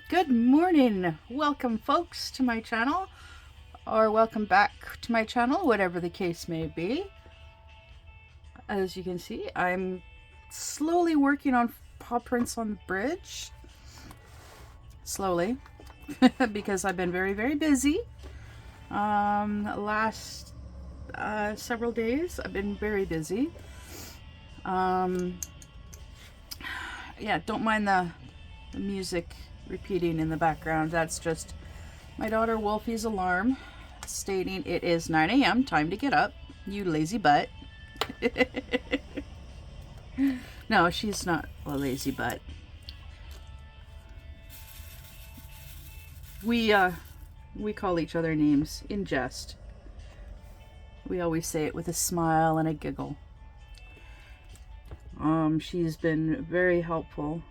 Good morning. Welcome, folks, to my channel, or welcome back to my channel, whatever the case may be. As you can see, I'm slowly working on Pawprints on the bridge. Slowly, because I've been very, very busy. Last several days, I've been very busy. Yeah, don't mind the music repeating in the background. That's just my daughter Wolfie's alarm stating it is 9 a.m. time to get up, you lazy butt. No, she's not a lazy butt. We call each other names in jest. We always say it with a smile and a giggle. She's been very helpful.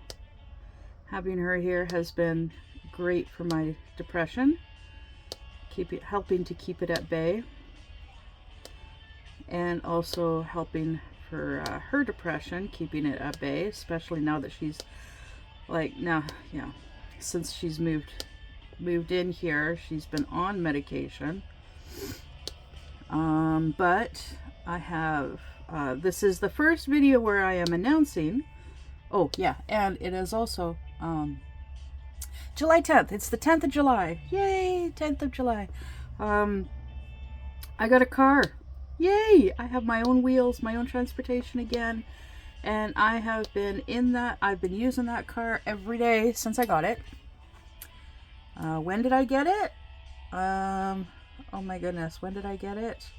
Having her here has been great for my depression, helping to keep it at bay, and also helping for her depression, keeping it at bay, especially now that she's since she's moved in here, she's been on medication. But I have this is the first video where I am announcing. Oh yeah, and it is also July 10th. It's the 10th of July. Yay, 10th of July. I got a car. Yay! I have my own wheels, my own transportation again. And I've been using that car every day since I got it. When did I get it? Oh my goodness, when did I get it?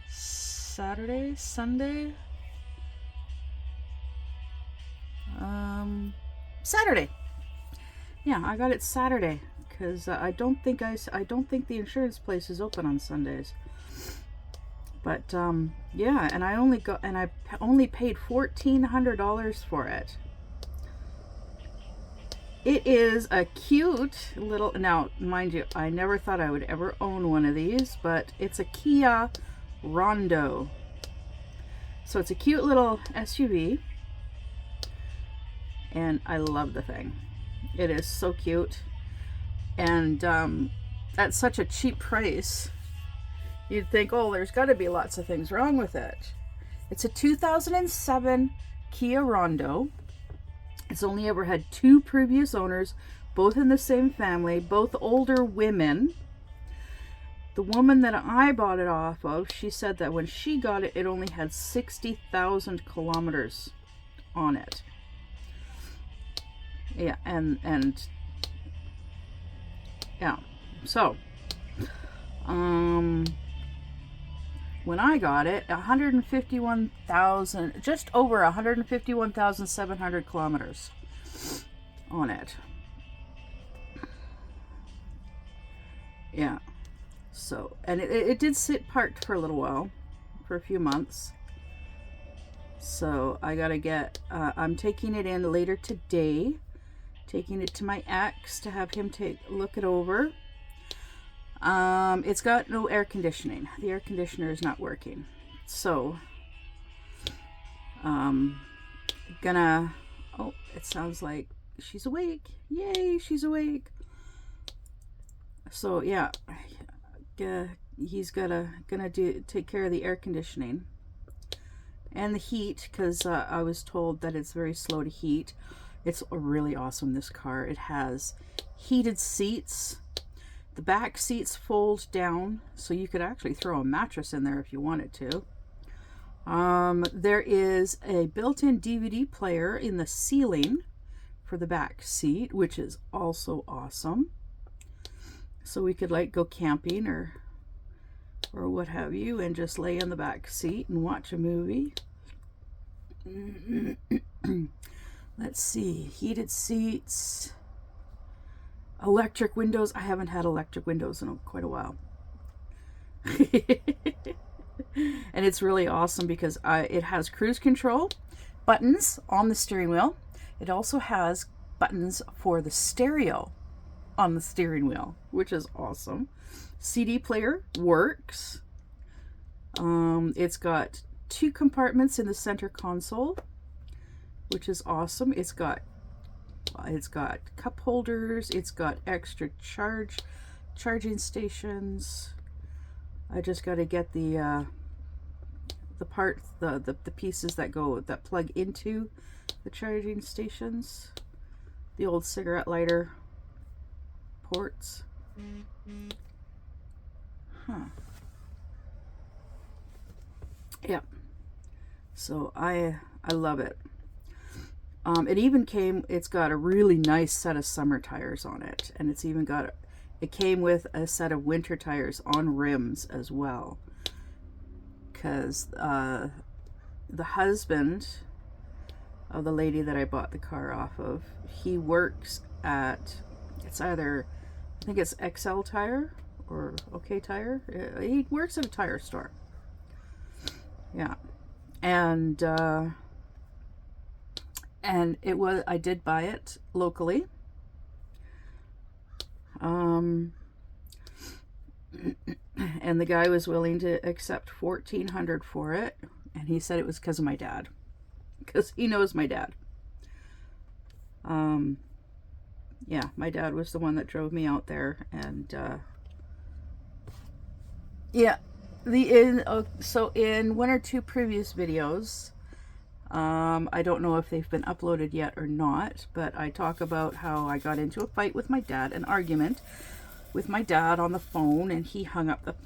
Saturday? Sunday? Saturday. Yeah, I got it Saturday because I don't think the insurance place is open on Sundays. But yeah, and I only paid $1,400 for it. It is a cute little, now mind you, I never thought I would ever own one of these, but it's a Kia Rondo. So it's a cute little SUV, and I love the thing. It is so cute, and at such a cheap price, you'd think, oh, there's got to be lots of things wrong with it. It's a 2007 Kia Rondo. It's only ever had 2 previous owners, both in the same family, both older women. The woman that I bought it off of, she said that when she got it, it only had 60,000 kilometers on it. Yeah, and yeah, so when I got it, 151,000, just over 151,700 kilometers on it. Yeah, so, and it did sit parked for a little while, for a few months. So I gotta get, I'm taking it in later today, taking it to my ex to have him look it over. It's got no air conditioning. The air conditioner is not working. So, oh, it sounds like she's awake. Yay, she's awake. So yeah, he's gonna take care of the air conditioning and the heat, because I was told that it's very slow to heat. It's really awesome, this car. It has heated seats. The back seats fold down, so you could actually throw a mattress in there if you wanted to. There is a built-in DVD player in the ceiling for the back seat, which is also awesome. So we could like go camping or what have you, and just lay in the back seat and watch a movie. Let's see, heated seats. Electric windows. I haven't had electric windows in quite a while. And it's really awesome because it has cruise control buttons on the steering wheel. It also has buttons for the stereo on the steering wheel, which is awesome. CD player works. It's got 2 compartments in the center console which is awesome. It's got cup holders. It's got extra charging stations. I just got to get the pieces that plug into the charging stations. The old cigarette lighter ports. Huh. Yeah. So I love it. It even it's got a really nice set of summer tires on it, and it came with a set of winter tires on rims as well. Because the husband of the lady that I bought the car off of, he works at, I think it's XL Tire or OK Tire. He works at a tire store. Yeah. And I did buy it locally. And the guy was willing to accept $1,400 for it, and he said it was because of my dad, because he knows my dad. Yeah, my dad was the one that drove me out there, and yeah, so in one or two previous videos, I don't know if they've been uploaded yet or not, but I talk about how I got into a fight with my dad, an argument with my dad on the phone, and he hung up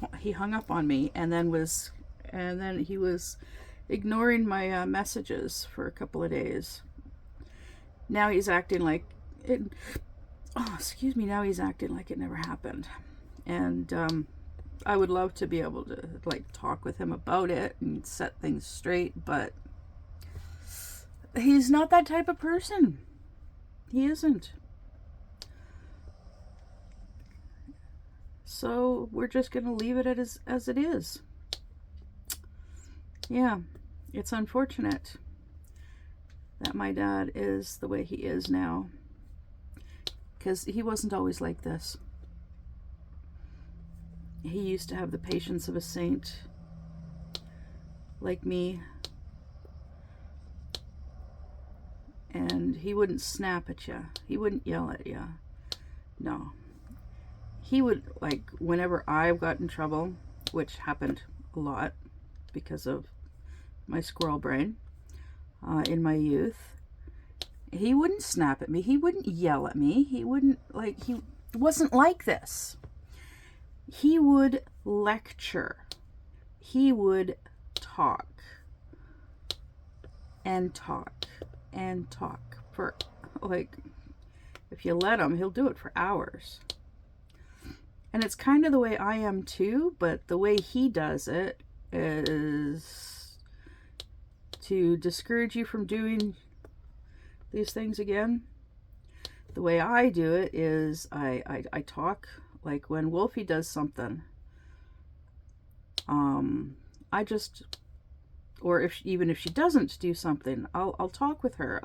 on me, and then he was ignoring my messages for a couple of days. Now he's acting like it. Oh, excuse me. Now he's acting like it never happened, and I would love to be able to talk with him about it and set things straight, but he's not that type of person. He isn't. So we're just going to leave it as it is. Yeah, it's unfortunate that my dad is the way he is now, because he wasn't always like this. He used to have the patience of a saint, like me. And he wouldn't snap at you. He wouldn't yell at you. No. He would, whenever I got in trouble, which happened a lot because of my squirrel brain in my youth, he wouldn't snap at me. He wouldn't yell at me. He wouldn't, he wasn't like this. He would lecture. He would talk and talk and talk for, if you let him, he'll do it for hours. And it's kind of the way I am too, but the way he does it is to discourage you from doing these things again. The way I do it is I talk, like when Wolfie does something, even if she doesn't do something, I'll talk with her.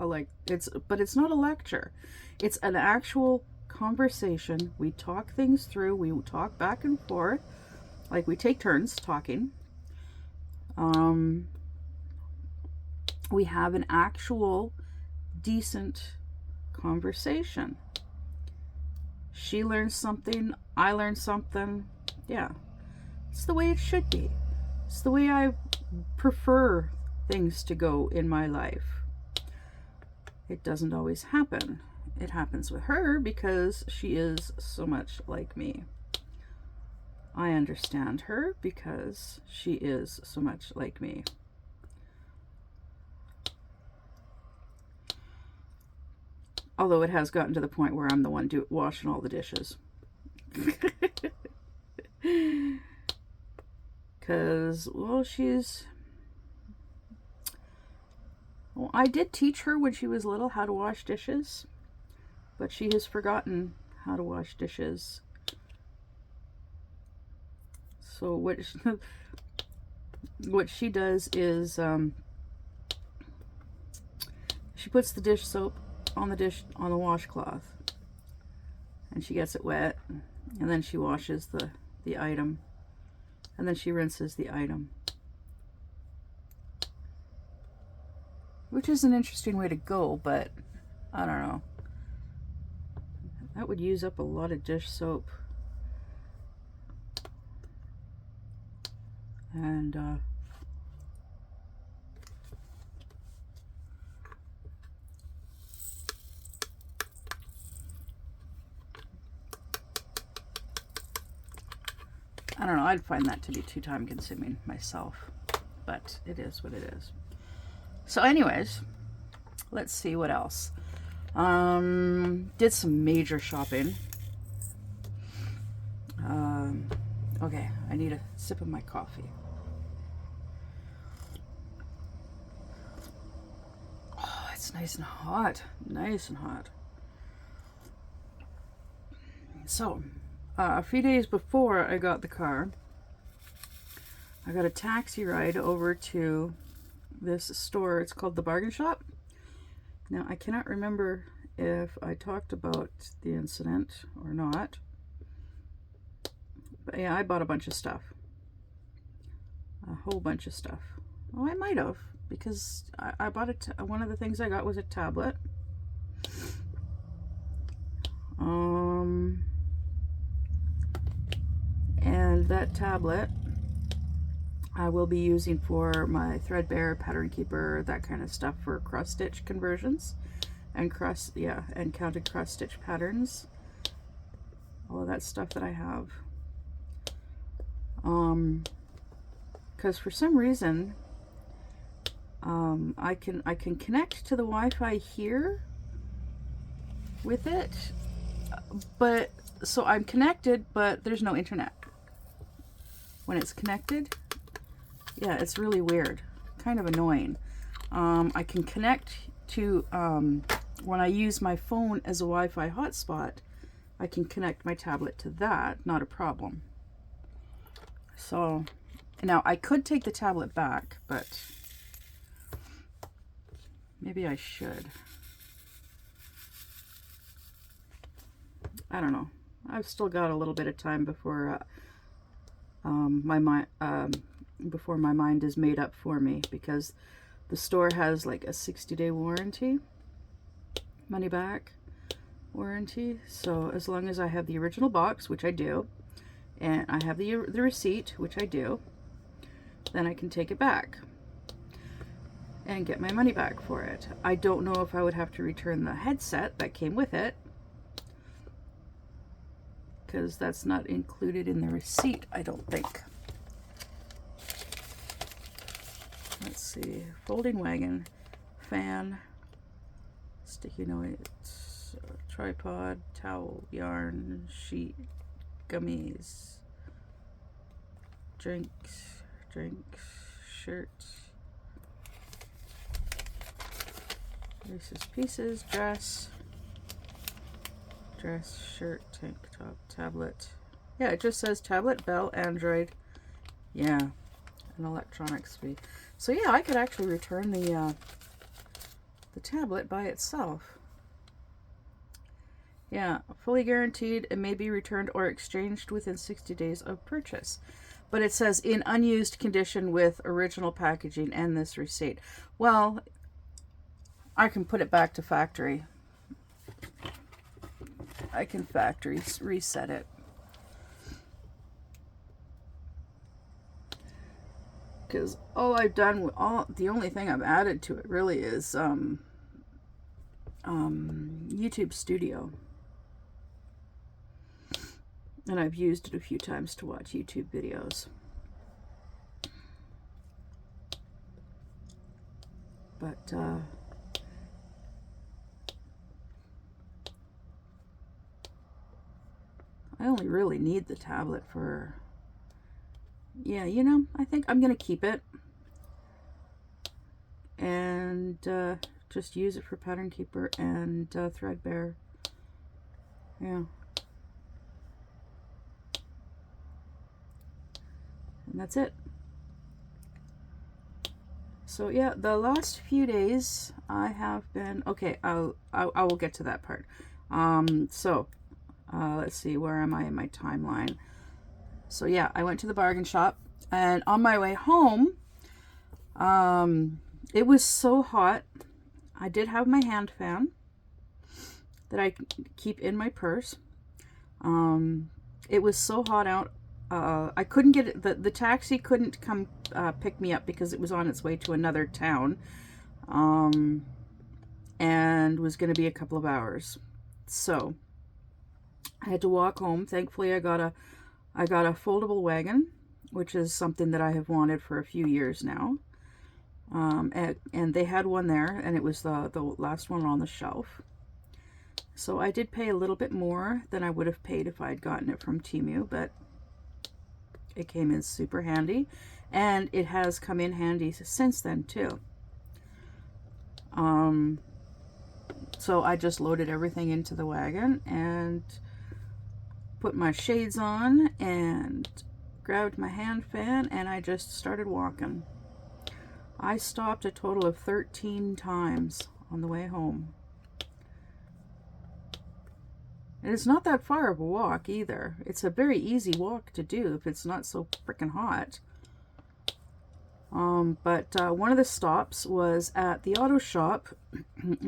But it's not a lecture. It's an actual conversation. We talk things through. We talk back and forth. We take turns talking. We have an actual decent conversation. She learns something, I learn something. Yeah. It's the way it should be. It's the way I prefer things to go in my life. It doesn't always happen. It happens with her because she is so much like me. I understand her because she is so much like me. Although it has gotten to the point where I'm the one washing all the dishes. Because, I did teach her when she was little how to wash dishes, but she has forgotten how to wash dishes. So what she does is she puts the dish soap on the washcloth, and she gets it wet, and then she washes the item, and then she rinses the item. which is an interesting way to go, but I don't know. That would use up a lot of dish soap. And I don't know, I'd find that to be too time consuming myself, but it is what it is. So anyways, let's see what else. Did some major shopping. Okay, I need a sip of my coffee. Oh, it's nice and hot. Nice and hot. So, a few days before I got the car, I got a taxi ride over to this store. It's called the Bargain Shop. Now, I cannot remember if I talked about the incident or not. But yeah, I bought a bunch of stuff. A whole bunch of stuff. Oh, I might have, because I bought one of the things I got was a tablet. And that tablet I will be using for my threadbare, pattern keeper, that kind of stuff, for cross stitch conversions and counted cross stitch patterns. All of that stuff that I have. Because for some reason I can connect to the Wi-Fi here with it, but so I'm connected, but there's no internet when it's connected. Yeah, it's really weird, kind of annoying. I can connect to when I use my phone as a Wi-Fi hotspot, I can connect my tablet to that, not a problem. So now I could take the tablet back, but maybe I should. I don't know. I've still got a little bit of time before my mind is made up for me, because the store has like a 60-day warranty, money back warranty. So as long as I have the original box, which I do, and I have the receipt, which I do, then I can take it back and get my money back for it. I don't know if I would have to return the headset that came with it, because that's not included in the receipt, I don't think. Let's see. Folding wagon, fan, sticky notes, tripod, towel, yarn, sheet, gummies, drinks, shirt, Reese's Pieces, dress, shirt, tank top, tablet. Yeah, it just says tablet, Bell, Android. Yeah, an electronics fee. So yeah, I could actually return the tablet by itself. Yeah, fully guaranteed. It may be returned or exchanged within 60 days of purchase. But it says in unused condition with original packaging and this receipt. Well, I can put it back to factory. I can factory reset it. Because all I've done, the only thing I've added to it really is YouTube Studio. And I've used it a few times to watch YouTube videos. But I only really need the tablet for, yeah, you know, I think I'm going to keep it and just use it for pattern keeper and threadbare. Yeah. And that's it. So yeah, the last few days I have been, okay, I will get to that part. Let's see, where am I in my timeline? So yeah, I went to the Bargain Shop, and on my way home, it was so hot I did have my hand fan that I keep in my purse. It was so hot out. I couldn't get it. The taxi couldn't come pick me up because it was on its way to another town, and was going to be a couple of hours. So I had to walk home. Thankfully, I got a foldable wagon, which is something that I have wanted for a few years now. And they had one there, and it was the last one on the shelf. So I did pay a little bit more than I would have paid if I'd gotten it from Temu, but it came in super handy, and it has come in handy since then too. So I just loaded everything into the wagon and put my shades on and grabbed my hand fan, and I just started walking. I stopped a total of 13 times on the way home. And it's not that far of a walk either. It's a very easy walk to do if it's not so freaking hot. But one of the stops was at the auto shop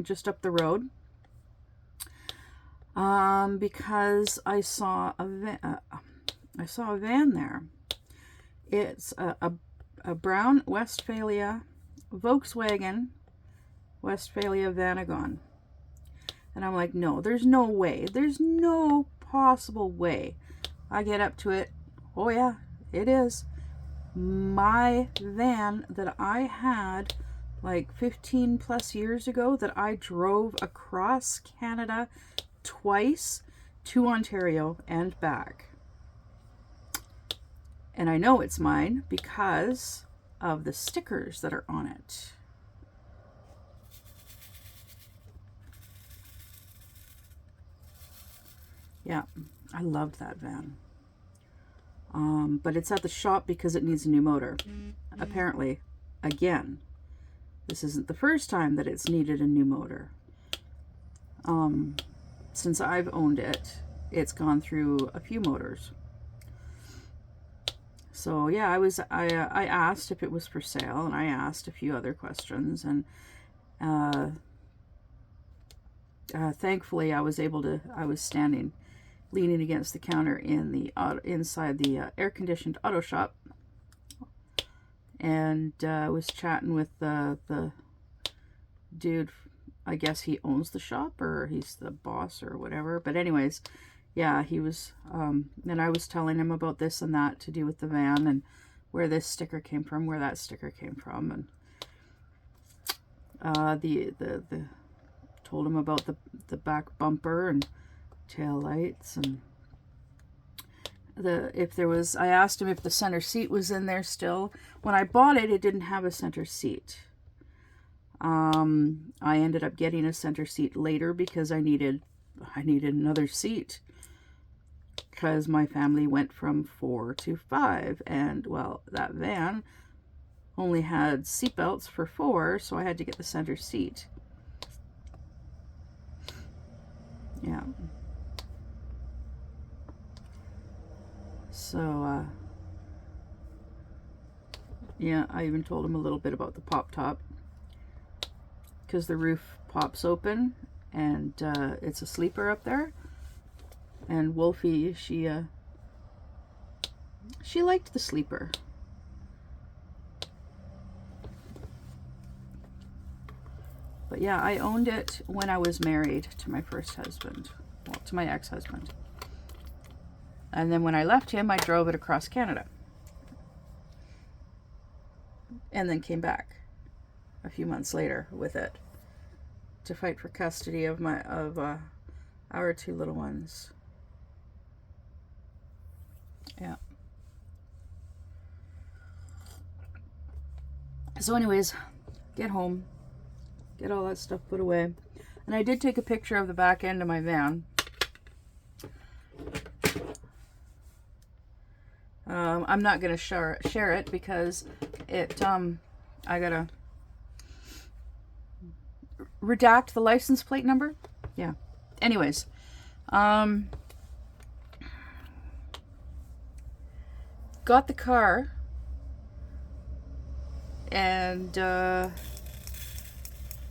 just up the road, because I saw a van there. It's a brown Westphalia Volkswagen Westphalia Vanagon. And I'm like, no, there's no way. There's no possible way. I get up to it. Oh yeah, it is. My van that I had like 15 plus years ago, that I drove across Canada twice to Ontario and back. And I know it's mine because of the stickers that are on it. Yeah, I loved that van. But it's at the shop because it needs a new motor. Apparently, again, this isn't the first time that it's needed a new motor. Since I've owned it, it's gone through a few motors. So yeah, I asked if it was for sale, and I asked a few other questions, and thankfully I was standing, leaning against the counter inside the air-conditioned auto shop, and was chatting with the dude. I guess he owns the shop, or he's the boss or whatever. But anyways, yeah, he was, and I was telling him about this and that to do with the van, and where this sticker came from, where that sticker came from, and the told him about the back bumper and tail lights, and I asked him if the center seat was in there still. When I bought it, it didn't have a center seat. I ended up getting a center seat later because I needed another seat, because my family went from 4 to 5, and well, that van only had seatbelts for 4, so I had to get the center seat. Yeah. So, yeah, I even told him a little bit about the pop top, because the roof pops open, and it's a sleeper up there. And Wolfie, she liked the sleeper. But yeah, I owned it when I was married to my first husband, well, to my ex-husband. And then when I left him, I drove it across Canada. And then came back a few months later with it to fight for custody of our 2 little ones. Yeah. So anyways, get home, get all that stuff put away. And I did take a picture of the back end of my van. I'm not going to share it because I gotta redact the license plate number. Yeah. Anyways, got the car, and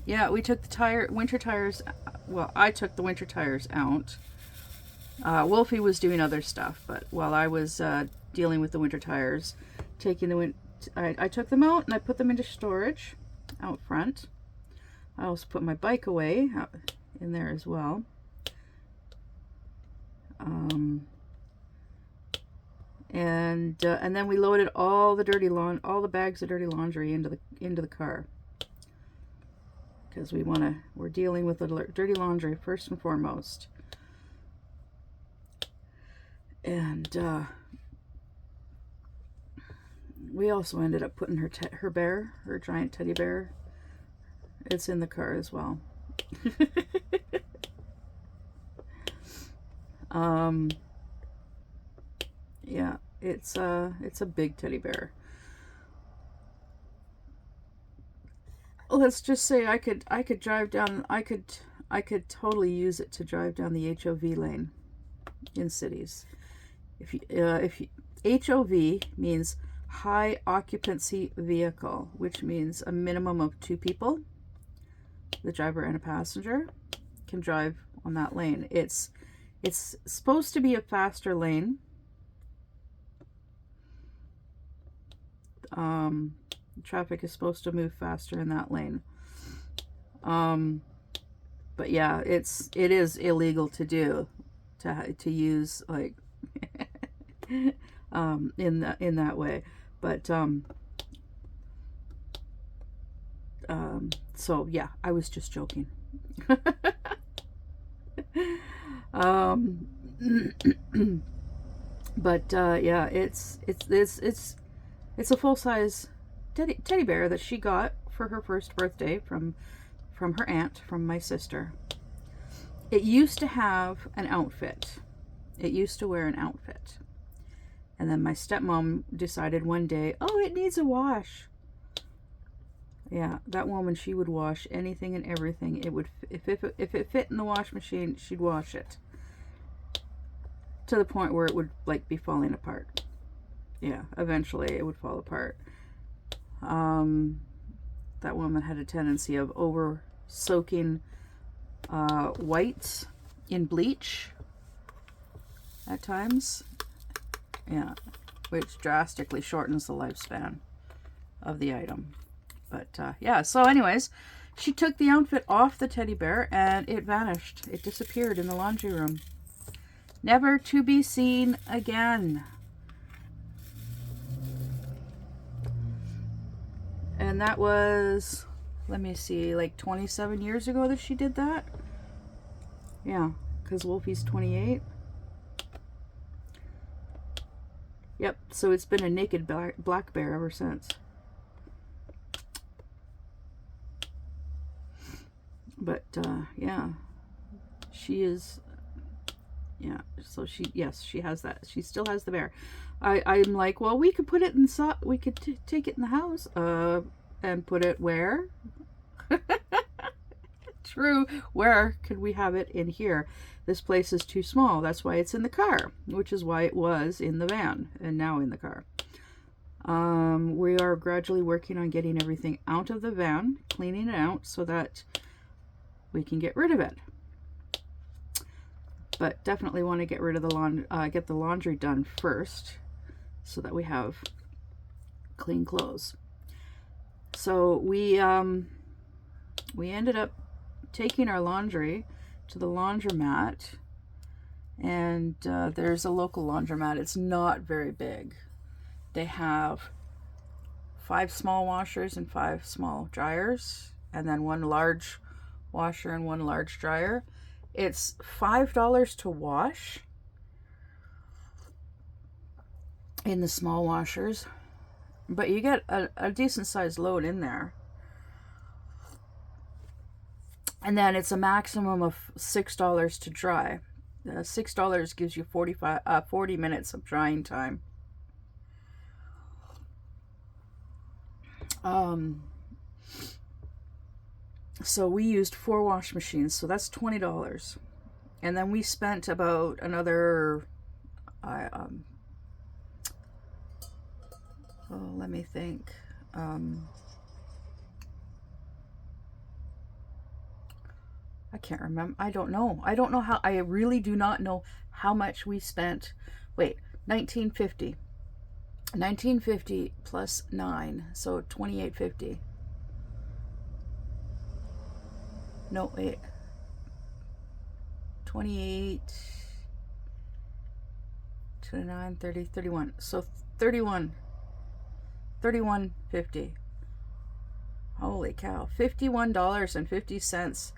Yeah, we took the winter tires. Well, I took the winter tires out. Wolfie was doing other stuff, but while I was dealing with the winter tires, I took them out and I put them into storage out front. I also put my bike away in there as well. And then we loaded all the bags of dirty laundry into the car, because we're dealing with the dirty laundry first and foremost. And we also ended up putting her giant teddy bear. It's in the car as well. Yeah, it's a big teddy bear. Let's just say I could drive down. I could totally use it to drive down the HOV lane in cities. If you HOV means high occupancy vehicle, which means a minimum of 2 people, the driver and a passenger, can drive on that lane. It's supposed to be a faster lane. Traffic is supposed to move faster in that lane. But yeah, it is illegal to use, like, in that way. But so yeah, I was just joking. But yeah, it's a full-size teddy bear that she got for her first birthday from her aunt, from my sister. It used to have an outfit. It used to wear an outfit. And then my stepmom decided one day, oh, it needs a wash. Yeah, that woman, she would wash anything and everything. It would, if it fit in the wash machine, she'd wash it. To the point where it would, like, be falling apart. Yeah, eventually it would fall apart. That woman had a tendency of over soaking whites in bleach at times. Yeah, which drastically shortens the lifespan of the item. But yeah, so anyways, she took the outfit off the teddy bear and it vanished. It disappeared in the laundry room. Never to be seen again. And that was, let me see, like 27 years ago that she did that. Yeah, because Wolfie's 28. Yep, so it's been a naked black bear ever since. But yeah, she is, yeah, so she has that. She still has the bear. I'm like, well, we could put it inside, we could take it in the house, and put it where? True, where could we have it in here? This place is too small. That's why it's in the car, which is why it was in the van and now in the car. We are gradually working on getting everything out of the van, cleaning it out so that we can get rid of it. But definitely want to get rid of get the laundry done first, so that we have clean clothes. So we ended up taking our laundry to the laundromat, and there's a local laundromat. It's not very big. They have 5 small washers and 5 small dryers, and then 1 large washer and 1 large dryer. It's $5 to wash in the small washers, but you get a decent sized load in there. And then it's a maximum of $6 to dry. $6 gives you 40 minutes of drying time. So we used 4 wash machines, so that's $20. And then we spent about another, let me think. I can't remember. I don't know. I don't know how. I really do not know how much we spent. Wait, 1950. 1950 plus 9, so 2850. No, wait. 28, 29, 30, 31. So 31.50. Holy cow. $51.50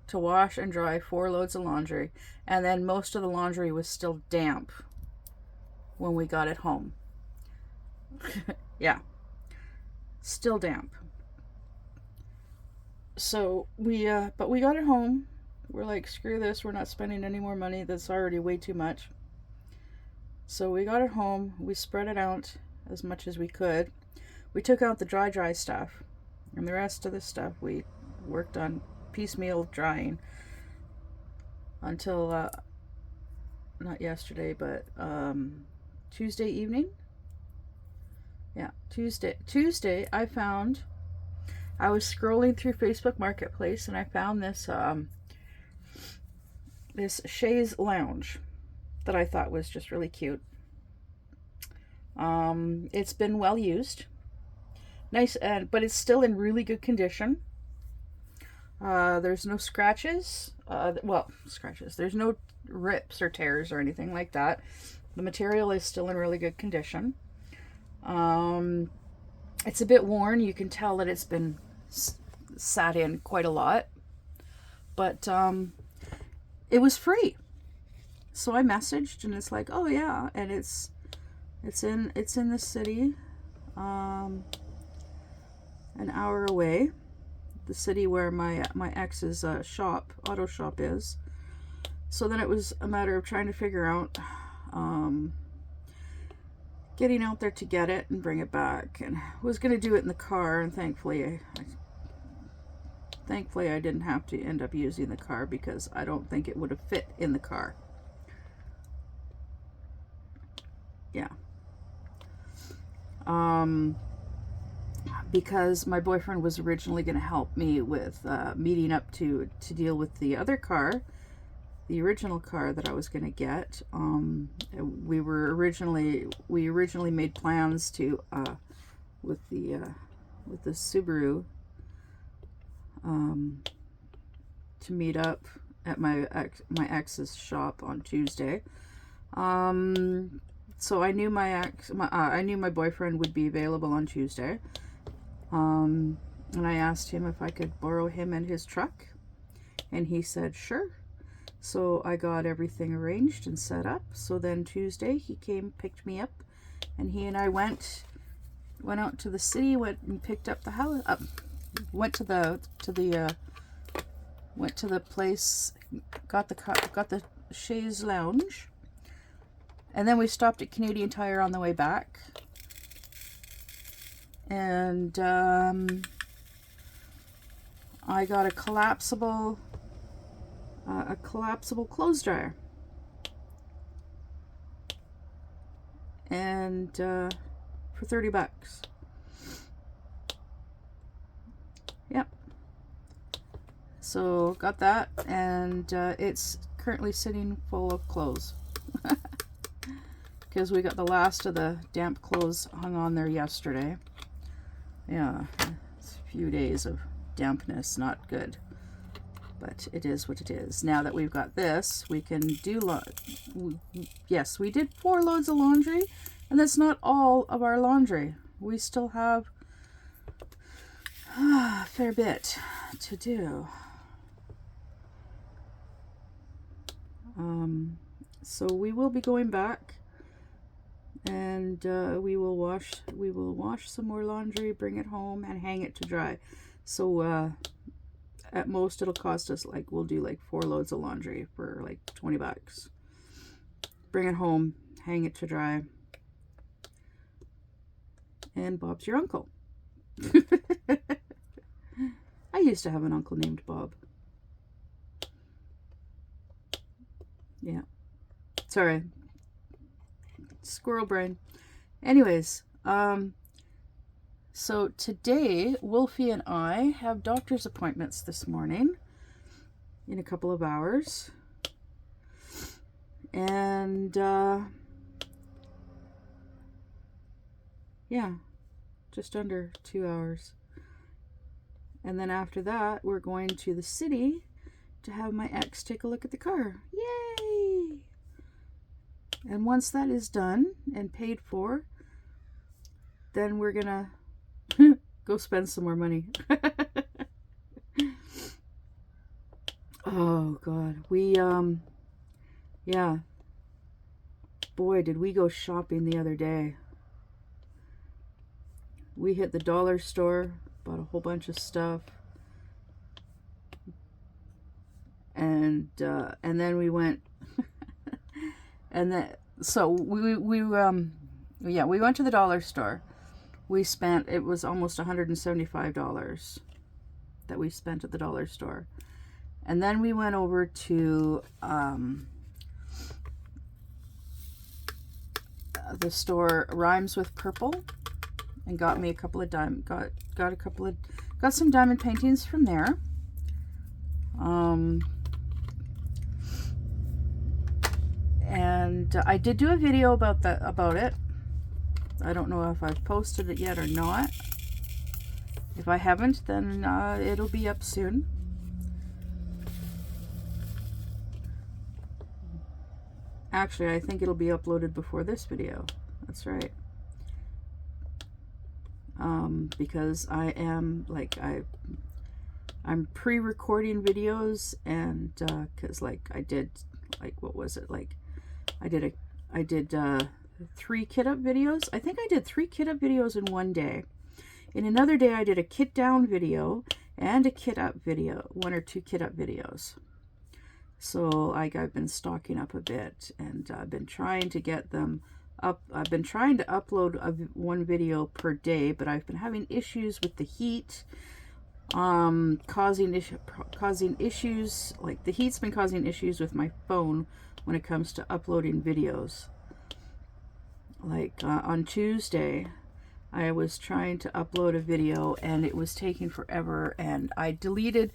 to wash and dry 4 loads of laundry. And then most of the laundry was still damp when we got it home. Yeah. Still damp. So but we got it home. We're like, screw this, we're not spending any more money. That's already way too much. So we got it home. We spread it out as much as we could. We took out the dry stuff. And the rest of the stuff we worked on piecemeal drying until, not yesterday, but Tuesday evening. Yeah, Tuesday I was scrolling through Facebook Marketplace and I found this this chaise lounge that I thought was just really cute. It's been well used. Nice, but it's still in really good condition. There's no scratches. Scratches. There's no rips or tears or anything like that. The material is still in really good condition. It's a bit worn. You can tell that it's been sat in quite a lot. But it was free. So I messaged and it's like, oh yeah, and it's in the city, an hour away, the city where my ex's auto shop is. So then it was a matter of trying to figure out getting out there to get it and bring it back, and was going to do it in the car, and thankfully I didn't have to end up using the car because I don't think it would have fit in the car. Yeah. Because my boyfriend was originally going to help me with meeting up to deal with the other car, the original car that I was going to get. We originally made plans to with the Subaru to meet up at my ex's shop on Tuesday. So I knew I knew my boyfriend would be available on Tuesday. And I asked him if I could borrow him and his truck, and he said sure. So I got everything arranged and set up. So then Tuesday he came, picked me up, and he and I went out to the city, went and picked up the house, went to the place, got the chaise lounge, and then we stopped at Canadian Tire on the way back. And I got a collapsible clothes dryer, and for $30. Yep. So got that, and it's currently sitting full of clothes because we got the last of the damp clothes hung on there yesterday. Yeah, it's a few days of dampness, not good, but it is what it is. Now that we've got this, we can do yes, we did 4 loads of laundry, and that's not all of our laundry. We still have a fair bit to do. So we will be going back, and we will wash some more laundry, bring it home, and hang it to dry. So at most it'll cost us, like, we'll do like 4 loads of laundry for like $20. Bring it home, hang it to dry, and Bob's your uncle. I used to have an uncle named Bob. Yeah. Sorry. Squirrel brain. Anyways, so today, Wolfie and I have doctor's appointments this morning. in a couple of hours. And yeah, just under 2 hours. And then after that, we're going to the city to have my ex take a look at the car. Yay! And once that is done and paid for, then we're gonna go spend some more money. Oh God, we yeah, boy, did we go shopping the other day. We hit the dollar store, bought a whole bunch of stuff, and then we went, and then so we went to the dollar store. We spent, it was almost $175 that we spent at the dollar store, and then we went over to the store Rhymes with Purple, and got me a couple of got some diamond paintings from there. And I did do a video about it. I don't know if I've posted it yet or not. If I haven't, then it'll be up soon. Actually, I think it'll be uploaded before this video. That's right. Because I am I'm pre-recording videos, and because I did, what was it, I did 3 kit up videos. I think I did 3 kit up videos in one day. In another day I did a kit down video and a kit up video, 1 or 2 kit up videos. So I've been stocking up a bit, and I've been trying to get them up. I've been trying to upload one video per day, but I've been having issues with the heat, causing issues. Like, the heat's been causing issues with my phone when it comes to uploading videos. Like on Tuesday, I was trying to upload a video and it was taking forever, and I deleted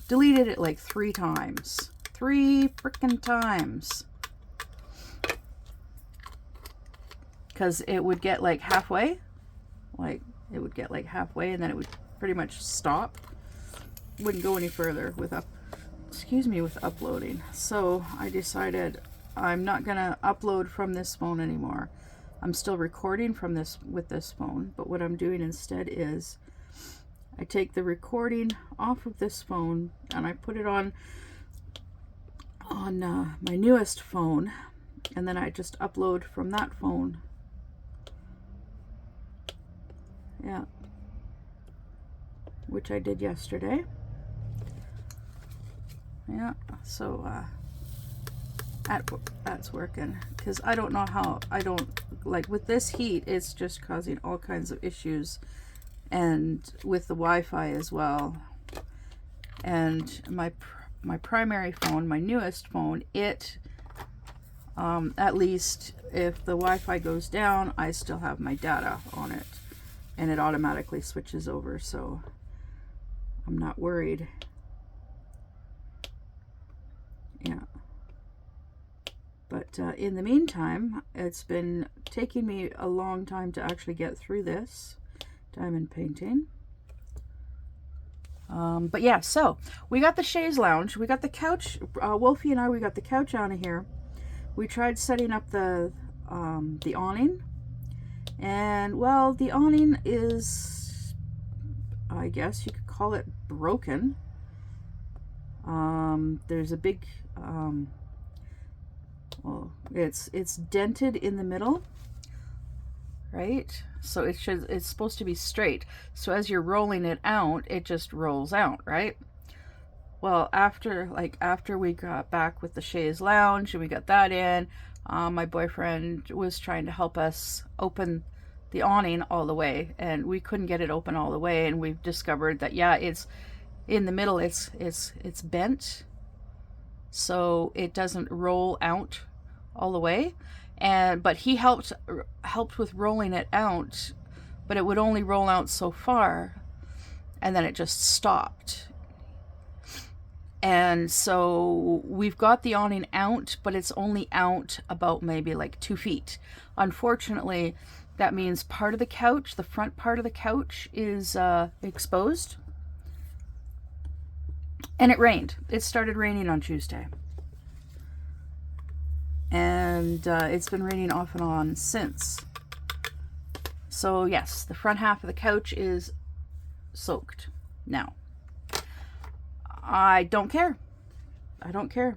it like 3 times. 3 freaking times. Because it would get like halfway. And then it would pretty much stop. Wouldn't go any further with uploading. So I decided I'm not gonna upload from this phone anymore. I'm still recording from with this phone, but what I'm doing instead is I take the recording off of this phone and I put it on my newest phone, and then I just upload from that phone. Yeah, which I did yesterday. Yeah, so that's working, because I don't know how, with this heat, it's just causing all kinds of issues, and with the Wi-Fi as well. And my primary phone, my newest phone, it at least if the Wi-Fi goes down, I still have my data on it, and it automatically switches over, so I'm not worried. Yeah. But in the meantime, it's been taking me a long time to actually get through this diamond painting. But yeah, so we got the chaise lounge, we got the couch. Wolfie and I, we got the couch out of here. We tried setting up the awning, and well, the awning is, I guess you could call it, broken. There's a big well, it's dented in the middle, right? So it's supposed to be straight. So as you're rolling it out, it just rolls out, right? Well, after we got back with the chaise lounge and we got that in, my boyfriend was trying to help us open the awning all the way, and we couldn't get it open all the way, and we've discovered that, yeah, it's in the middle, it's bent, so it doesn't roll out all the way. But he helped with rolling it out, but it would only roll out so far, and then it just stopped. And so we've got the awning out, but it's only out about maybe like 2 feet. Unfortunately, that means part of the couch, the front part of the couch, is exposed. And it rained. It started raining on Tuesday. And it's been raining off and on since. So yes, the front half of the couch is soaked now. I don't care. I don't care.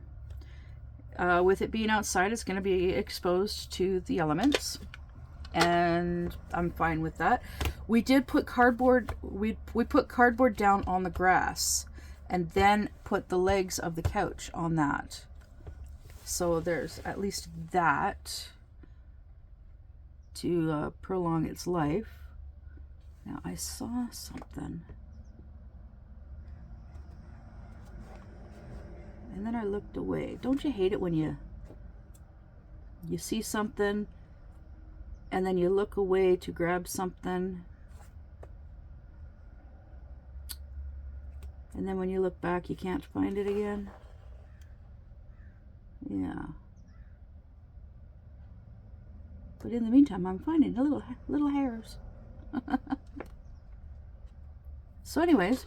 With it being outside, it's going to be exposed to the elements, and I'm fine with that. We did put cardboard. We put cardboard down on the grass, and then put the legs of the couch on that. So there's at least that to prolong its life. Now I saw something. And then I looked away. Don't you hate it when you see something and then you look away to grab something, and then when you look back you can't find it again? Yeah. But in the meantime, I'm finding little hairs. So anyways,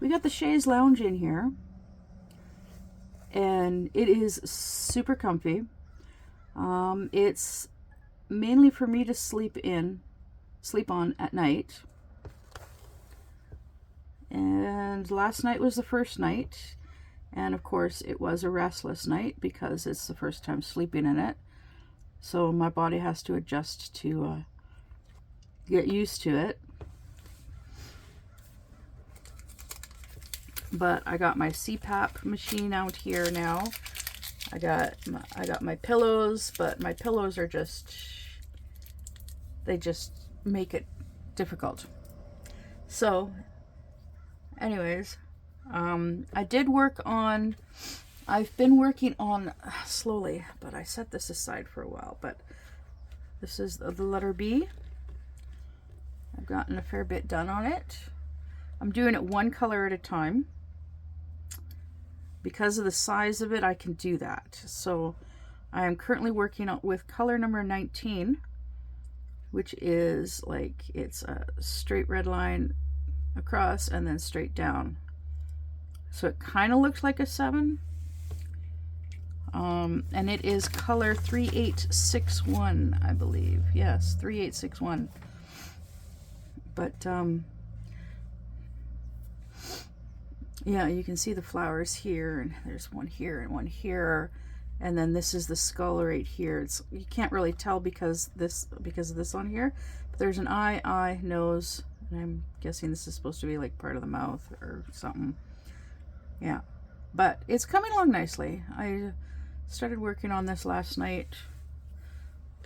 we got the chaise lounge in here. And it is super comfy. It's mainly for me to sleep on at night. And last night was the first night. And of course it was a restless night because it's the first time sleeping in it. So my body has to adjust to get used to it. But I got my CPAP machine out here now. I got my pillows, but my pillows are they just make it difficult. So anyways, I've been working on slowly, but I set this aside for a while. But this is the letter B. I've gotten a fair bit done on it. I'm doing it one color at a time. Because of the size of it, I can do that. So I am currently working with color number 19, which is like, it's a straight red line across and then straight down. So it kind of looks like a 7. And it is color 3861, I believe. Yes, 3861. But yeah, you can see the flowers here, and there's one here and one here, and then this is the skull right here. You can't really tell because of this on here, but there's an eye, nose, and I'm guessing this is supposed to be like part of the mouth or something. Yeah, but it's coming along nicely. I started working on this last night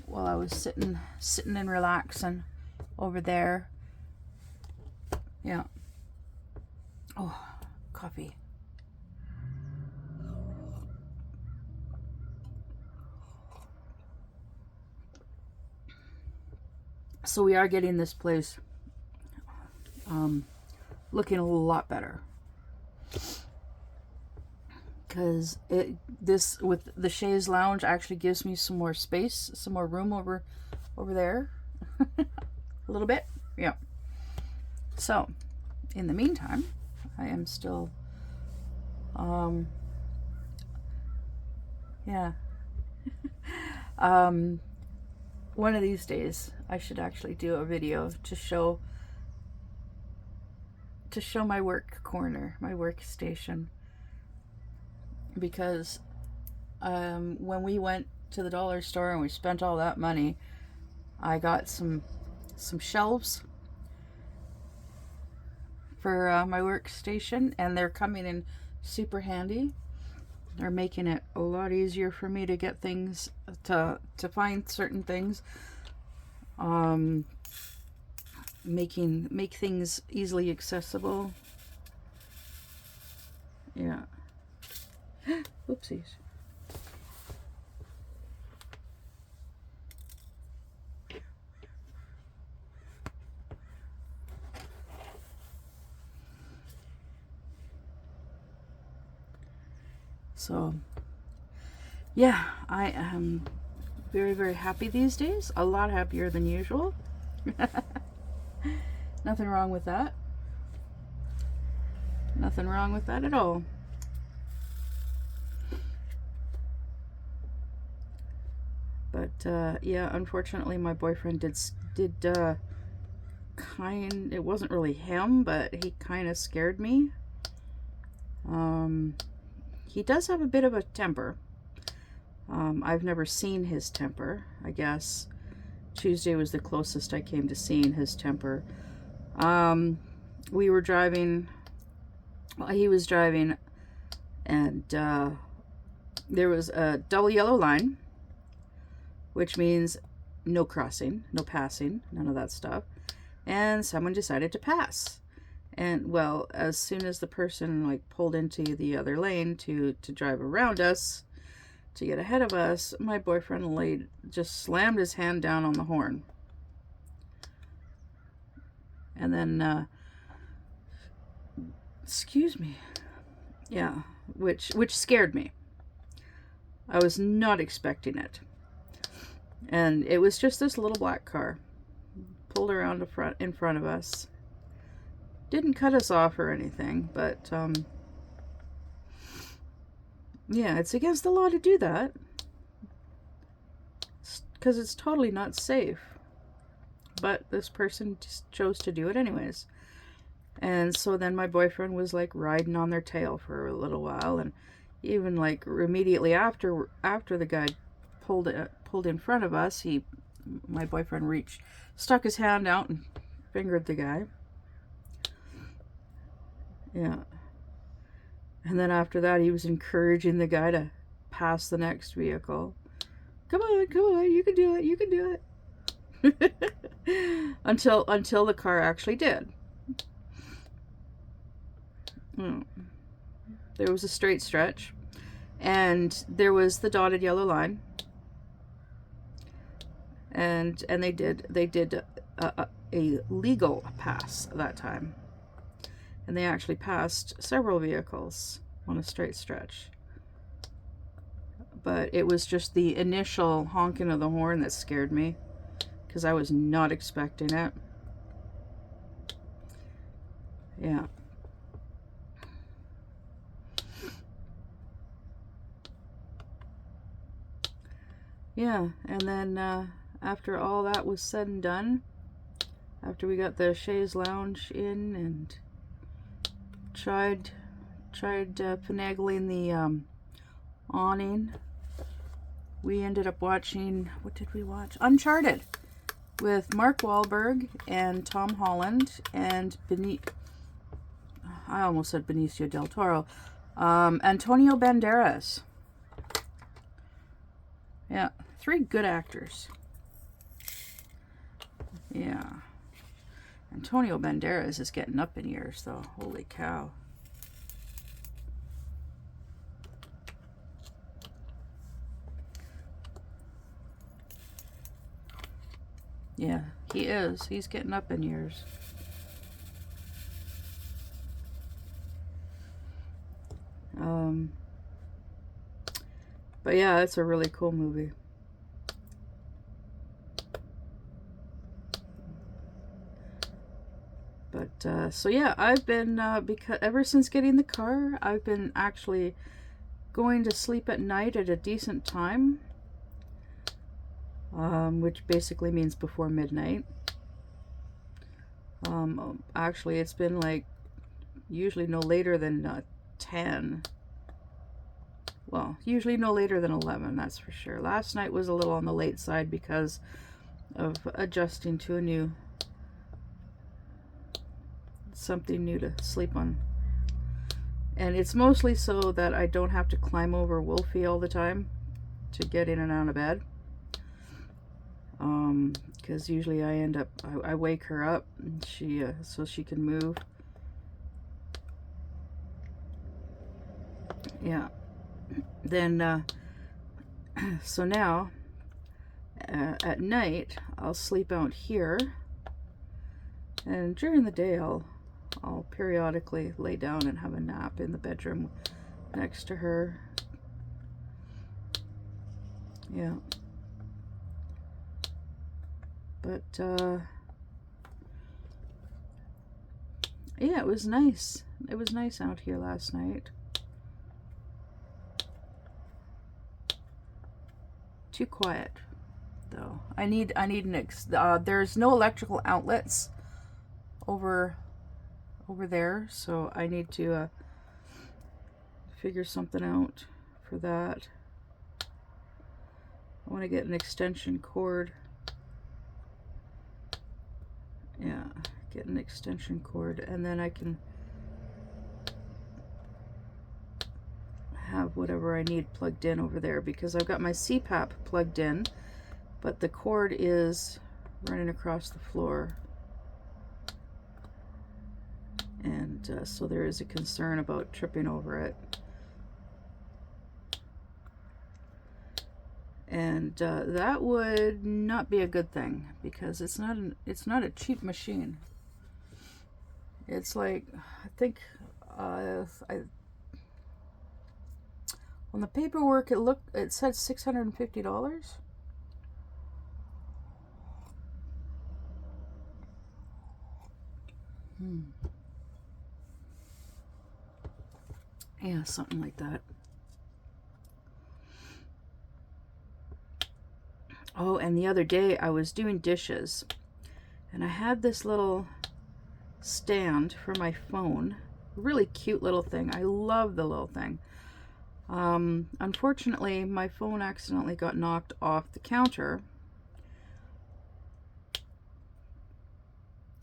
while I was sitting and relaxing over there. Yeah. Oh, coffee. So we are getting this place looking a lot better, because this with the chaise lounge actually gives me some more space, some more room over there. A little bit. Yeah. So in the meantime, I am still yeah. One of these days I should actually do a video to show my work corner, my workstation, because when we went to the dollar store and we spent all that money, I got some shelves for my workstation, and they're coming in super handy. They're making it a lot easier for me to get things, to find certain things, make things easily accessible. Yeah. Oopsies. So yeah, I am very, very happy these days. A lot happier than usual. Nothing wrong with that. Nothing wrong with that at all. But yeah, unfortunately, my boyfriend did it wasn't really him, but he kind of scared me. He does have a bit of a temper. I've never seen his temper. I guess Tuesday was the closest I came to seeing his temper. We were driving, well, he was driving, and there was a double yellow line, which means no crossing, no passing, none of that stuff. And someone decided to pass. And well, as soon as the person like pulled into the other lane to drive around us, to get ahead of us, my boyfriend just slammed his hand down on the horn. And then, excuse me. Yeah, which scared me. I was not expecting it. And it was just this little black car. Pulled around in front of us. Didn't cut us off or anything, but yeah, it's against the law to do that. Because it's totally not safe. But this person just chose to do it anyways. And so then my boyfriend was like riding on their tail for a little while, and even like immediately after the guy pulled in front of us, my boyfriend stuck his hand out and fingered the guy. Yeah. And then after that, he was encouraging the guy to pass the next vehicle. Come on, you can do it, you can do it. until the car actually did. There was a straight stretch, and there was the dotted yellow line, and they did a legal pass that time, and they actually passed several vehicles on a straight stretch. But it was just the initial honking of the horn that scared me, because I was not expecting it. Yeah. Yeah, and then after all that was said and done, after we got the chaise lounge in and tried finagling the awning, we ended up watching, what did we watch? Uncharted, with Mark Wahlberg and Tom Holland and I almost said Benicio del Toro, Antonio Banderas. Yeah, 3 good actors. Yeah. Antonio Banderas is getting up in years, though. Holy cow. Yeah, he is. He's getting up in years. But yeah, it's a really cool movie. But so yeah, I've been because ever since getting the car, I've been actually going to sleep at night at a decent time, which basically means before midnight. Actually, it's been like usually no later than 10. Well, usually no later than 11, that's for sure. Last night was a little on the late side because of adjusting to something new to sleep on. And it's mostly so that I don't have to climb over Wolfie all the time to get in and out of bed. Because usually I wake her up and so she can move. Yeah. Then, so now, at night, I'll sleep out here, and during the day, I'll periodically lay down and have a nap in the bedroom next to her, Yeah. But, yeah, it was nice. It was nice out here last night. Too quiet, though. I need there's no electrical outlets over there, so I need to figure something out for that. I want to get an extension cord. Yeah, get an extension cord, and then I can have whatever I need plugged in over there, because I've got my CPAP plugged in, but the cord is running across the floor, and so there is a concern about tripping over it. And that would not be a good thing, because it's not a cheap machine. It's like, I think on the paperwork it said $650. Yeah, something like that. Oh, and the other day I was doing dishes, and I had this little stand for my phone. Really cute little thing. I love the little thing. Unfortunately, my phone accidentally got knocked off the counter.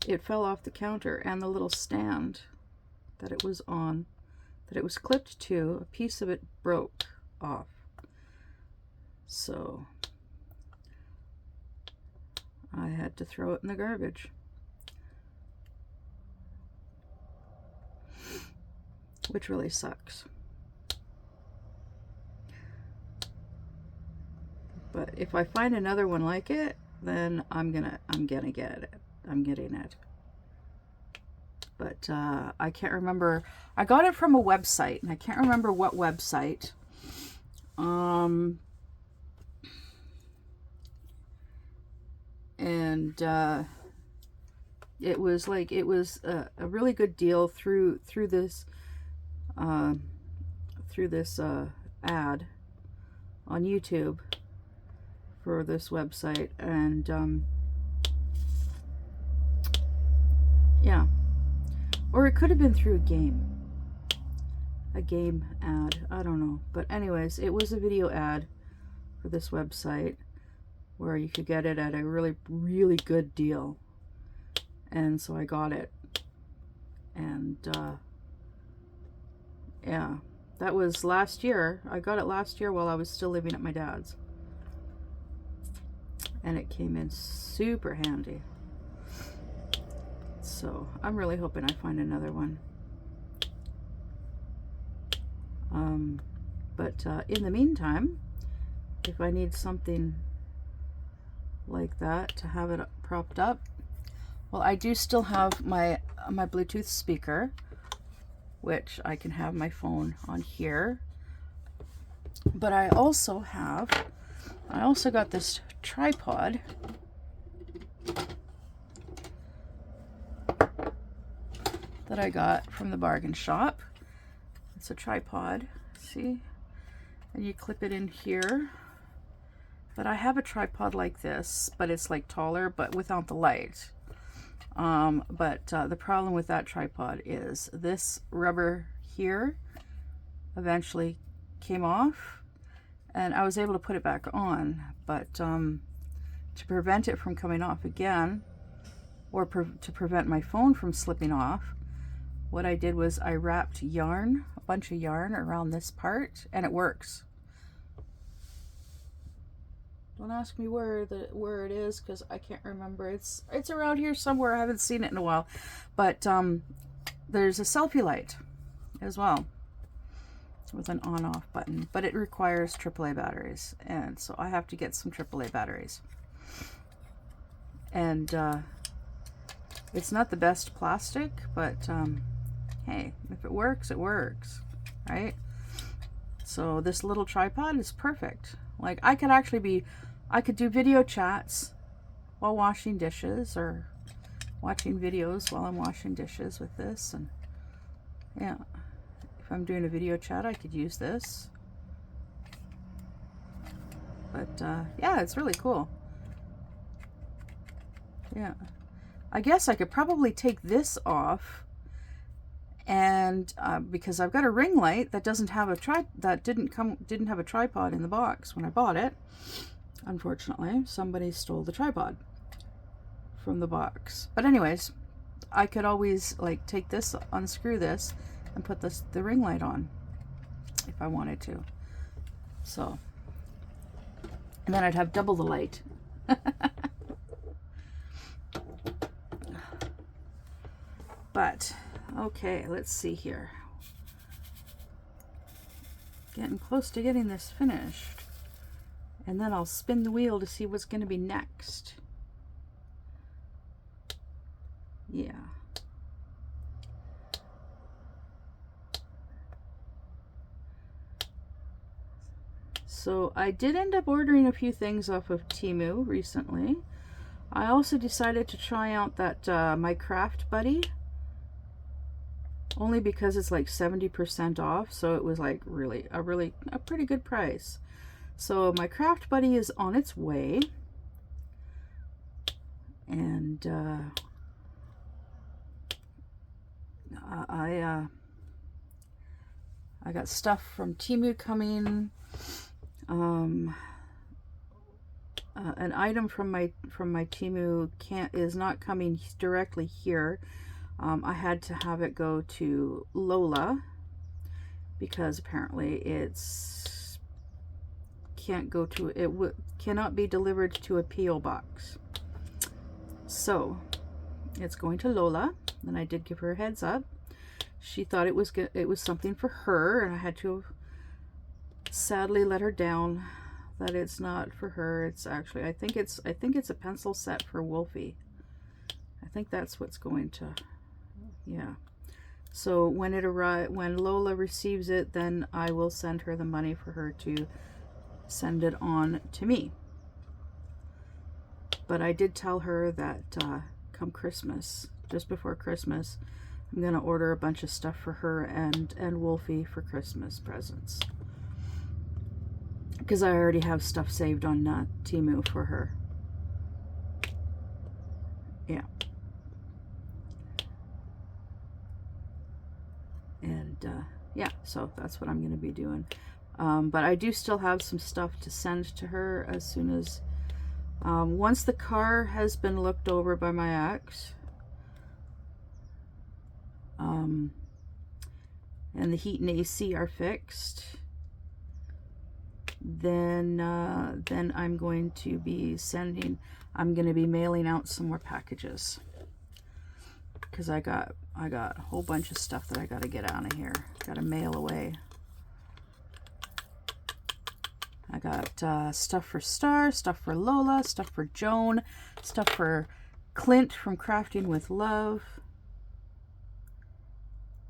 It fell off the counter, and the little stand that it was on, that it was clipped to, a piece of it broke off. So I had to throw it in the garbage. Which really sucks. But if I find another one like it, then I'm gonna get it. I'm getting it. But I can't remember. I got it from a website, and I can't remember what website. And it was a really good deal through this ad on YouTube for this website, and yeah, or it could have been through a game ad, I don't know, but anyways, it was a video ad for this website where you could get it at a really, really good deal. And so I got it. And yeah, that was last year. I got it last year while I was still living at my dad's. And it came in super handy. So I'm really hoping I find another one. But in the meantime, if I need something like that to have it propped up, well, I do still have my Bluetooth speaker, which I can have my phone on here. But I also got this tripod that I got from the bargain shop. It's a tripod, see? And you clip it in here. But I have a tripod like this, but it's like taller, but without the light. But the problem with that tripod is this rubber here eventually came off, and I was able to put it back on, but to prevent it from coming off again, or to prevent my phone from slipping off, what I did was I wrapped yarn, a bunch of yarn around this part, and it works. Don't ask me where it is, because I can't remember. It's around here somewhere. I haven't seen it in a while. But there's a selfie light as well with an on-off button, but it requires AAA batteries, and so I have to get some AAA batteries. And it's not the best plastic, but hey, if it works, it works, right? So this little tripod is perfect. Like I could do video chats while washing dishes, or watching videos while I'm washing dishes with this. And yeah, if I'm doing a video chat, I could use this. But yeah, it's really cool. Yeah, I guess I could probably take this off, and because I've got a ring light that doesn't have didn't have a tripod in the box when I bought it. Unfortunately, somebody stole the tripod from the box. But anyways, I could always like take this, unscrew this, and put the ring light on if I wanted to. So, and then I'd have double the light. But okay, let's see here. Getting close to getting this finished. And then I'll spin the wheel to see what's going to be next. Yeah. So I did end up ordering a few things off of Temu recently. I also decided to try out that My Craft Buddy. Only because it's like 70% off, so it was like a pretty good price. So My Craft Buddy is on its way, and I got stuff from Temu coming. An item from my Temu is not coming directly here. I had to have it go to Lola because apparently it's cannot be delivered to a PO box. So it's going to Lola, and I did give her a heads up. She thought it was something for her, and I had to sadly let her down that it's not for her. It's actually I think it's a pencil set for Wolfie. I think that's what's going to. Yeah. So when Lola receives it, then I will send her the money for her to send it on to me. But I did tell her that come Christmas, just before Christmas, I'm gonna order a bunch of stuff for her and Wolfie for Christmas presents, because I already have stuff saved on Temu for her. Yeah. And yeah, so that's what I'm going to be doing. But I do still have some stuff to send to her as soon as once the car has been looked over by my ex, and the heat and AC are fixed, then I'm going to be mailing out some more packages, because I got a whole bunch of stuff that I got to get out of here. Got to mail away. I got stuff for Star, stuff for Lola, stuff for Joan, stuff for Clint from Crafting with Love.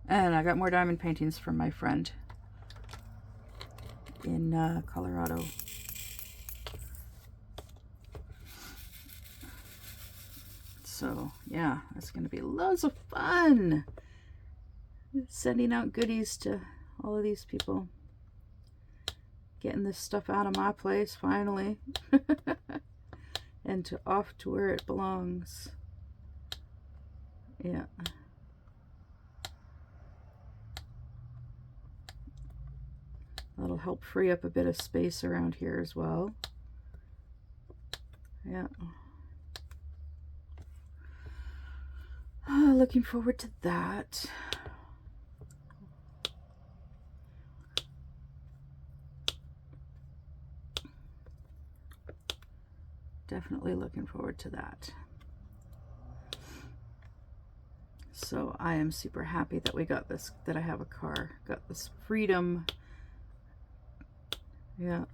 And I got more diamond paintings from my friend in Colorado. So yeah, it's going to be loads of fun sending out goodies to all of these people. Getting this stuff out of my place finally. And off to where it belongs. Yeah. That'll help free up a bit of space around here as well. Yeah. Looking forward to that. Definitely looking forward to that. So I am super happy that we got this, that I have a car, got this freedom. Yeah.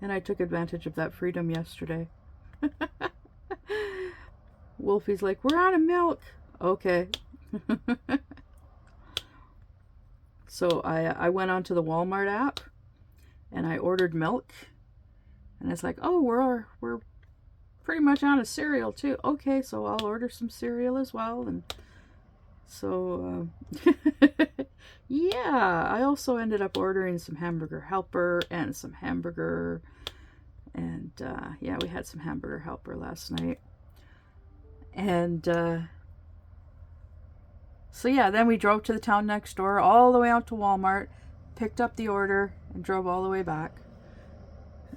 And I took advantage of that freedom yesterday. Wolfie's like, we're out of milk. Okay. So I went onto the Walmart app and I ordered milk, and it's like, oh, we're pretty much out of cereal too. Okay, so I'll order some cereal as well. And so yeah, I also ended up ordering some hamburger helper and some hamburger, and yeah, we had some hamburger helper last night. And so yeah, then we drove to the town next door, all the way out to Walmart, picked up the order, and drove all the way back.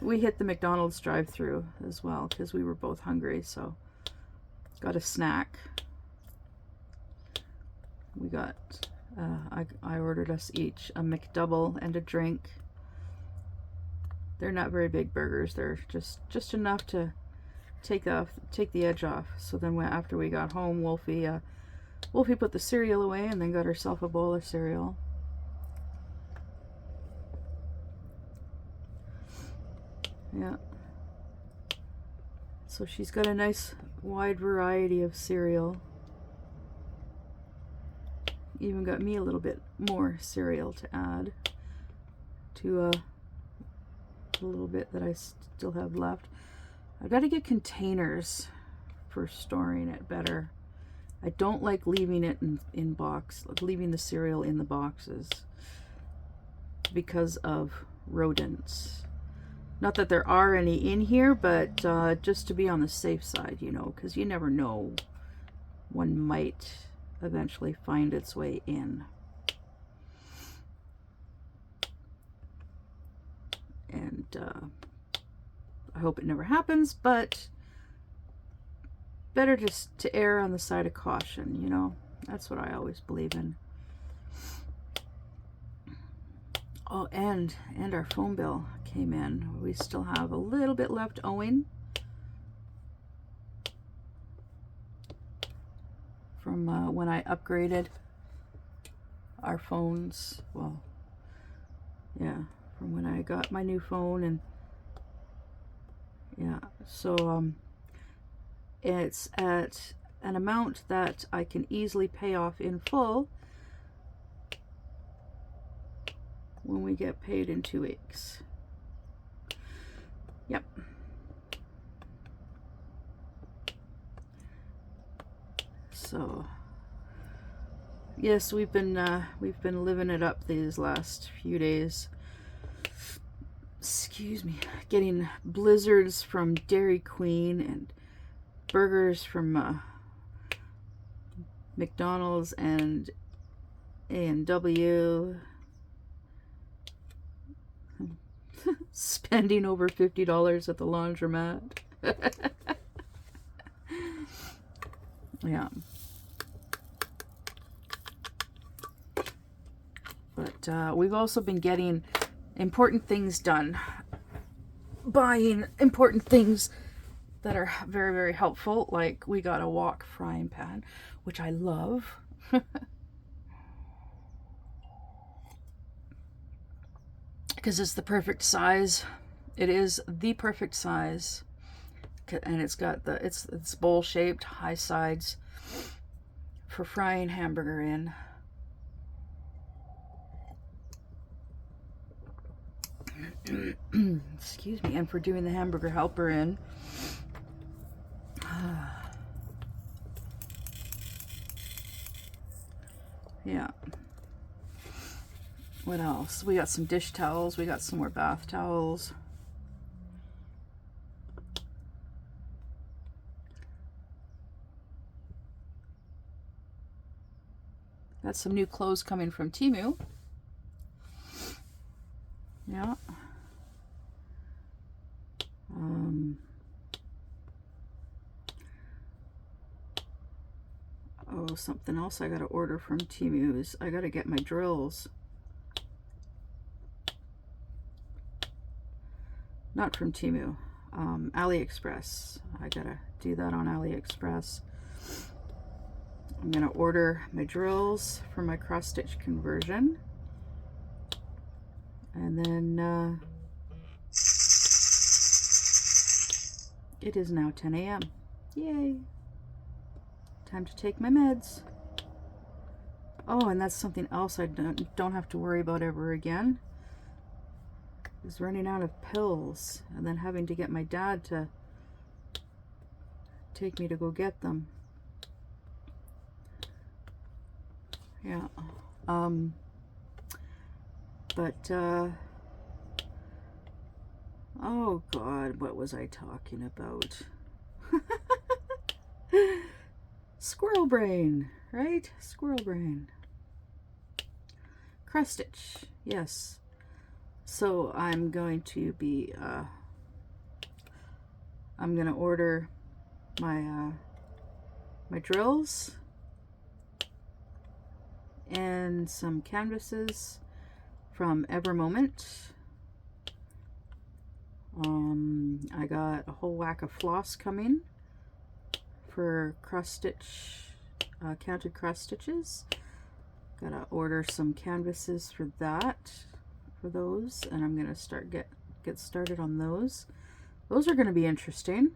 We hit the McDonald's drive-thru as well because we were both hungry, so got a snack. We got, I ordered us each a McDouble and a drink. They're not very big burgers. They're just enough to take the edge off. So then after we got home, Wolfie put the cereal away and then got herself a bowl of cereal. Yeah. So she's got a nice wide variety of cereal. Even got me a little bit more cereal to add to a little bit that I still have left. I've got to get containers for storing it better. I don't like leaving it leaving the cereal in the boxes because of rodents. Not that there are any in here, but just to be on the safe side, you know, because you never know. One might eventually find its way in. And I hope it never happens, but better just to err on the side of caution, you know. That's what I always believe in. Oh, and our phone bill came in. We still have a little bit left owing from when I upgraded our phones. Well, yeah, from when I got my new phone, and yeah, so it's at an amount that I can easily pay off in full when we get paid in 2 weeks. Yep. So yes, we've been living it up these last few days. Excuse me. Getting blizzards from Dairy Queen and burgers from McDonald's and A&W. Spending over $50 at the laundromat. Yeah. But we've also been getting important things done. Buying important things that are very, very helpful. Like we got a wok frying pan, which I love. Because it's the perfect size. It is the perfect size, and it's got it's bowl shaped, high sides for frying hamburger in. Excuse me, and for doing the hamburger helper in. Yeah. What else? We got some dish towels. We got some more bath towels. Got some new clothes coming from Temu. Yeah. Oh, something else I got to order from Temu is I got to get my drills. Not from Temu, AliExpress. I gotta do that on AliExpress. I'm gonna order my drills for my cross stitch conversion, and then it is now 10 a.m. Yay! Time to take my meds. Oh, and that's something else I don't have to worry about ever again, is running out of pills and then having to get my dad to take me to go get them. Yeah. Oh God, what was I talking about? Squirrel brain, right? Squirrel brain. Cross stitch, yes. So I'm going to be, I'm going to order my, my drills and some canvases from Evermoment. I got a whole whack of floss coming for cross stitch, counted cross stitches. Gotta order some canvases for that, for those, and I'm gonna get started on those. Those are gonna be interesting.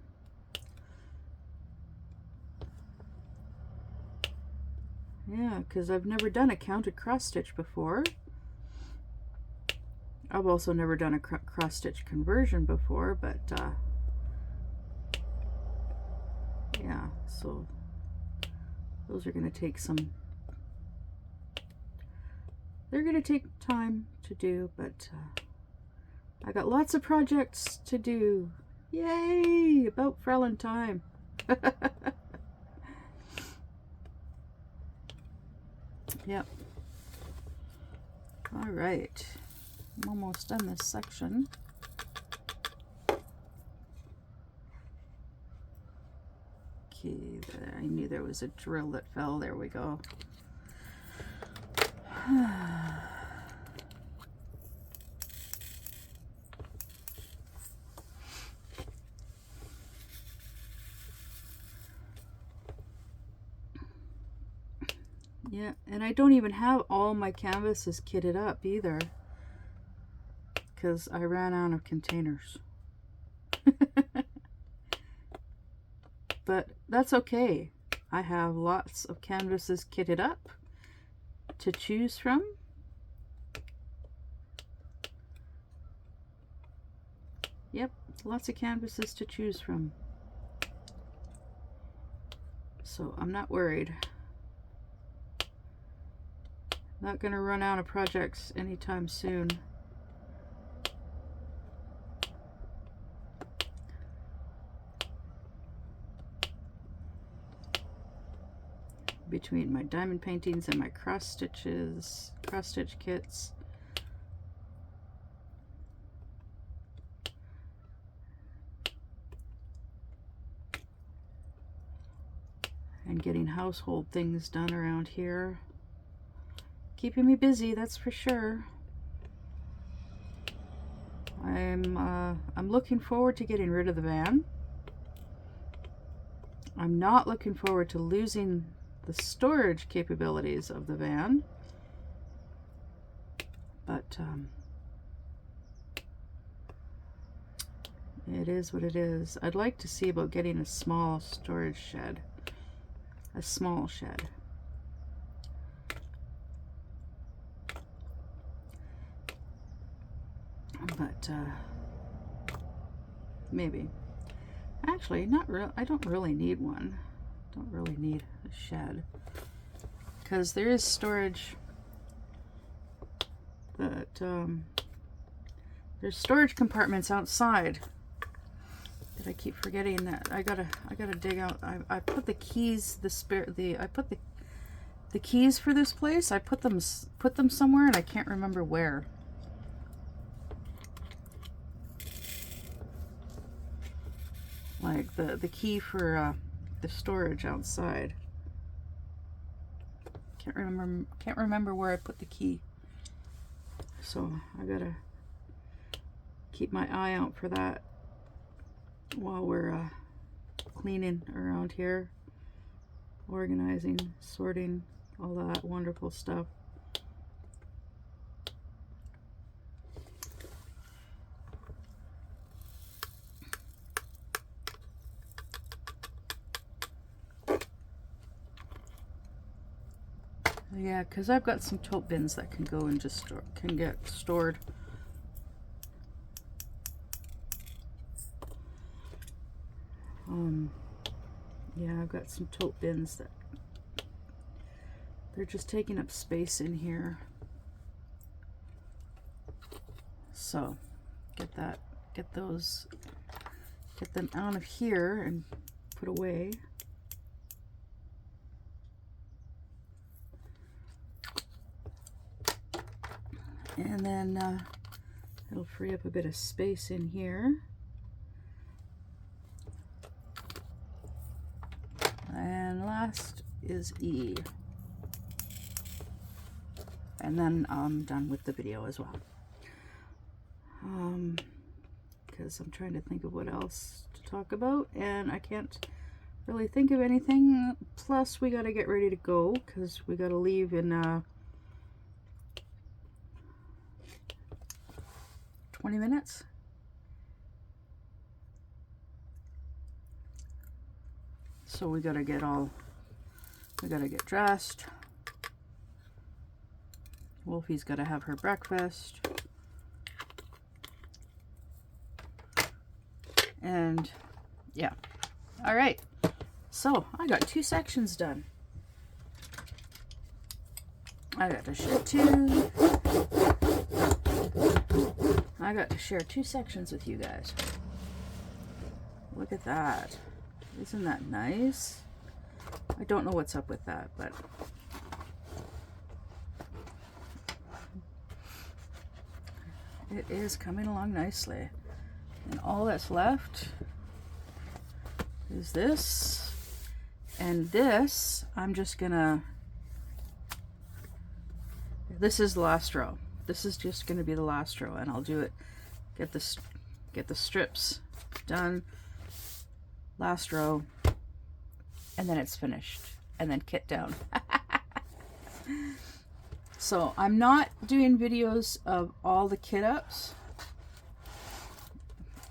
Yeah, because I've never done a counted cross stitch before. I've also never done a cross stitch conversion before, but yeah, so those are going to take they're going to take time to do, but I got lots of projects to do. Yay, about Frelin time. Yep. All right. I'm almost done this section. Okay, I knew there was a drill that fell. There we go. Yeah, and I don't even have all my canvases kitted up either, because I ran out of containers. But that's okay. I have lots of canvases kitted up to choose from. Yep, lots of canvases to choose from. So I'm not worried. Not going to run out of projects anytime soon. Between my diamond paintings and my cross stitch kits. And getting household things done around here. Keeping me busy, that's for sure. I'm looking forward to getting rid of the van. I'm not looking forward to losing the storage capabilities of the van, but it is what it is. I'd like to see about getting a small storage shed, a small shed. But maybe. Actually, not real. I don't really need one. Don't really need a shed, because there is storage that there's storage compartments outside that I keep forgetting that I gotta dig out. I put the keys, I put the keys for this place. I put them somewhere and I can't remember where. Like the key for the storage outside. Can't remember where I put the key. So I gotta keep my eye out for that while we're cleaning around here, organizing, sorting, all that wonderful stuff. Yeah, because I've got some tote bins that can go and just can get stored. Yeah, I've got some tote bins that they're just taking up space in here. So get them out of here and put away. And then it'll free up a bit of space in here. And last is E. And then I'm done with the video as well. Because I'm trying to think of what else to talk about, and I can't really think of anything. Plus, we got to get ready to go because we got to leave in 20 minutes. So we got to get dressed. Wolfie's got to have her breakfast. And yeah. All right. So I got 2 sections done. I got to share 2 sections with you guys. Look at that. Isn't that nice? I don't know what's up with that, but it is coming along nicely. And all that's left is this. And this, I'm just gonna, this is the last row. This is just gonna be the last row, and I'll do it, get the strips done, last row, and then it's finished, and then kit down. So I'm not doing videos of all the kit ups.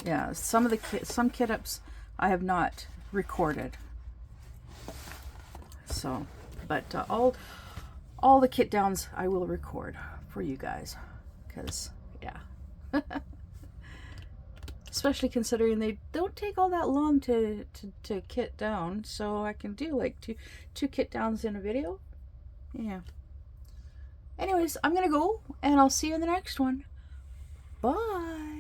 Yeah, some kit ups I have not recorded. So, but all the kit downs I will record for you guys, because yeah. Especially considering they don't take all that long to kit down, so I can do like two kit downs in a video. Yeah. Anyways, I'm gonna go, and I'll see you in the next one. Bye.